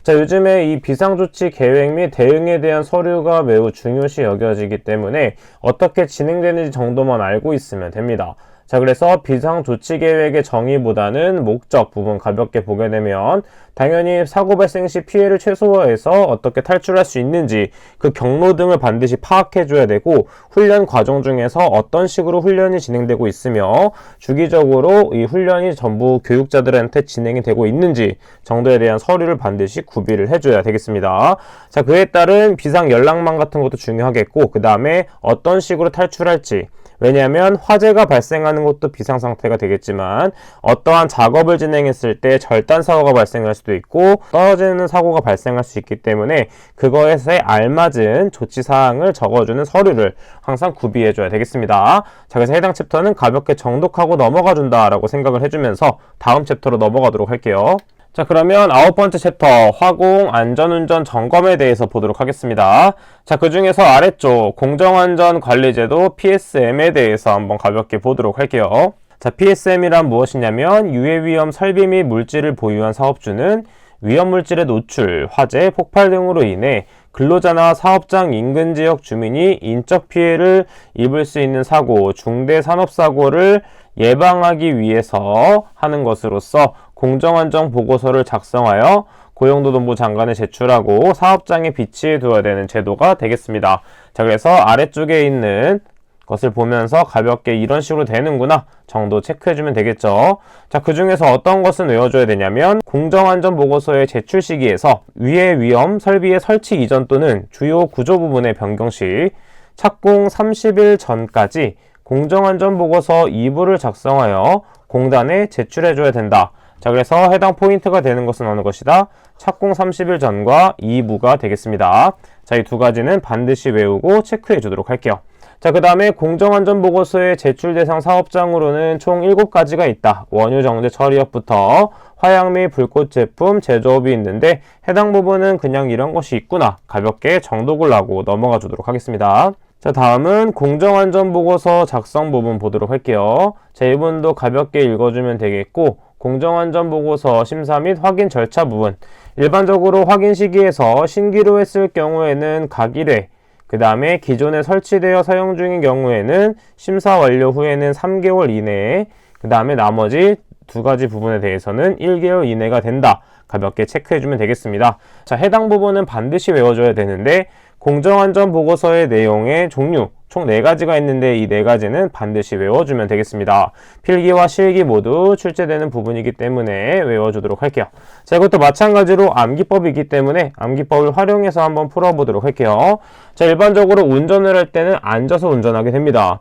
자, 요즘에 이 비상조치 계획 및 대응에 대한 서류가 매우 중요시 여겨지기 때문에 어떻게 진행되는지 정도만 알고 있으면 됩니다. 자, 그래서 비상조치계획의 정의보다는 목적 부분 가볍게 보게 되면 당연히 사고 발생 시 피해를 최소화해서 어떻게 탈출할 수 있는지 그 경로 등을 반드시 파악해 줘야 되고, 훈련 과정 중에서 어떤 식으로 훈련이 진행되고 있으며 주기적으로 이 훈련이 전부 교육자들한테 진행이 되고 있는지 정도에 대한 서류를 반드시 구비를 해줘야 되겠습니다. 자, 그에 따른 비상 연락망 같은 것도 중요하겠고, 그 다음에 어떤 식으로 탈출할지, 왜냐하면 화재가 발생하는 것도 비상상태가 되겠지만 어떠한 작업을 진행했을 때 절단사고가 발생할 수도 있고 떨어지는 사고가 발생할 수 있기 때문에 그거에 알맞은 조치사항을 적어주는 서류를 항상 구비해줘야 되겠습니다. 자, 그래서 해당 챕터는 가볍게 정독하고 넘어가 준다라고 생각을 해주면서 다음 챕터로 넘어가도록 할게요. 자, 그러면 9번째 챕터 화공 안전운전 점검에 대해서 보도록 하겠습니다. 자, 그 중에서 아래쪽 공정안전관리제도 PSM에 대해서 한번 가볍게 보도록 할게요. 자, PSM이란 무엇이냐면 유해위험 설비 및 물질을 보유한 사업주는 위험물질의 노출, 화재, 폭발 등으로 인해 근로자나 사업장 인근 지역 주민이 인적 피해를 입을 수 있는 사고, 중대 산업사고를 예방하기 위해서 하는 것으로서 공정안전 보고서를 작성하여 고용노동부 장관에 제출하고 사업장에 비치해 두어야 되는 제도가 되겠습니다. 자, 그래서 아래쪽에 있는 것을 보면서 가볍게 이런 식으로 되는구나 정도 체크해주면 되겠죠. 자, 그 중에서 어떤 것은 외워줘야 되냐면 공정안전보고서의 제출 시기에서 위해 위험 설비의 설치 이전 또는 주요 구조 부분의 변경 시 착공 30일 전까지 공정안전보고서 2부를 작성하여 공단에 제출해줘야 된다. 자, 그래서 해당 포인트가 되는 것은 어느 것이다? 착공 30일 전과 2부가 되겠습니다. 자, 이 두 가지는 반드시 외우고 체크해 주도록 할게요. 자, 그 다음에 공정안전보고서의 제출 대상 사업장으로는 총 7가지가 있다. 원유 정제 처리업부터 화약 및 불꽃 제품 제조업이 있는데 해당 부분은 그냥 이런 것이 있구나 가볍게 정독을 하고 넘어가 주도록 하겠습니다. 자, 다음은 공정안전보고서 작성 부분 보도록 할게요. 자, 이 부분도 가볍게 읽어주면 되겠고, 공정안전보고서 심사 및 확인 절차 부분, 일반적으로 확인 시기에서 신규로 했을 경우에는 각 1회, 그 다음에 기존에 설치되어 사용 중인 경우에는 심사 완료 후에는 3개월 이내에, 그 다음에 나머지 두 가지 부분에 대해서는 1개월 이내가 된다. 가볍게 체크해주면 되겠습니다. 자, 해당 부분은 반드시 외워줘야 되는데 공정안전보고서의 내용의 종류 총 4가지가 있는데 이 4가지는 반드시 외워주면 되겠습니다. 필기와 실기 모두 출제되는 부분이기 때문에 외워주도록 할게요. 자, 이것도 마찬가지로 암기법이기 때문에 암기법을 활용해서 한번 풀어보도록 할게요. 자, 일반적으로 운전을 할 때는 앉아서 운전하게 됩니다.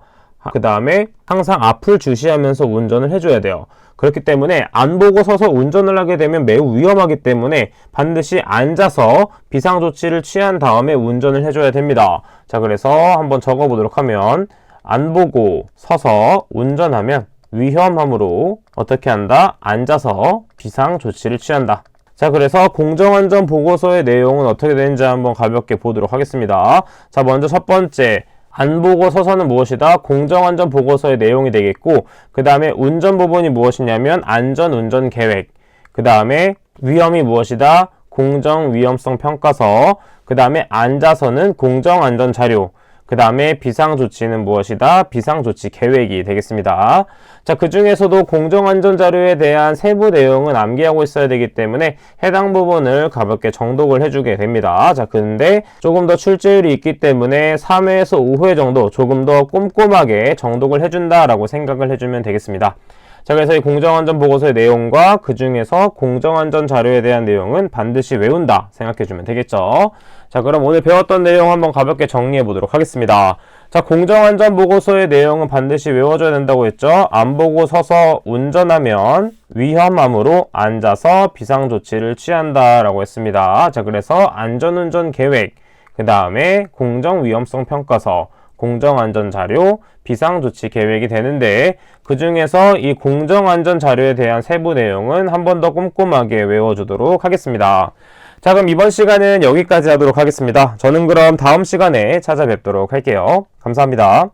그 다음에 항상 앞을 주시하면서 운전을 해줘야 돼요. 그렇기 때문에 안 보고 서서 운전을 하게 되면 매우 위험하기 때문에 반드시 앉아서 비상조치를 취한 다음에 운전을 해줘야 됩니다. 자, 그래서 한번 적어보도록 하면 안 보고 서서 운전하면 위험하므로 어떻게 한다? 앉아서 비상조치를 취한다. 자, 그래서 공정안전보고서의 내용은 어떻게 되는지 한번 가볍게 보도록 하겠습니다. 자, 먼저 첫 번째 안 보고 서서는 무엇이다? 공정안전보고서의 내용이 되겠고, 그 다음에 운전 부분이 무엇이냐면 안전운전계획, 그 다음에 위험이 무엇이다? 공정위험성평가서, 그 다음에 앉아서는 공정안전자료, 그 다음에 비상조치는 무엇이다? 비상조치계획이 되겠습니다. 자, 그 중에서도 공정안전자료에 대한 세부 내용은 암기하고 있어야 되기 때문에 해당 부분을 가볍게 정독을 해주게 됩니다. 자, 근데 조금 더 출제율이 있기 때문에 3회에서 5회 정도 조금 더 꼼꼼하게 정독을 해준다라고 생각을 해주면 되겠습니다. 자, 그래서 이 공정안전보고서의 내용과 그 중에서 공정안전자료에 대한 내용은 반드시 외운다 생각해주면 되겠죠. 자, 그럼 오늘 배웠던 내용 한번 가볍게 정리해 보도록 하겠습니다. 자, 공정안전보고서의 내용은 반드시 외워줘야 된다고 했죠. 안 보고 서서 운전하면 위험하므로 앉아서 비상조치를 취한다라고 했습니다. 자, 그래서 안전운전계획, 그 다음에 공정위험성평가서, 공정안전자료, 비상조치계획이 되는데 그 중에서 이 공정안전자료에 대한 세부 내용은 한 번 더 꼼꼼하게 외워주도록 하겠습니다. 자, 그럼 이번 시간은 여기까지 하도록 하겠습니다. 저는 그럼 다음 시간에 찾아뵙도록 할게요. 감사합니다.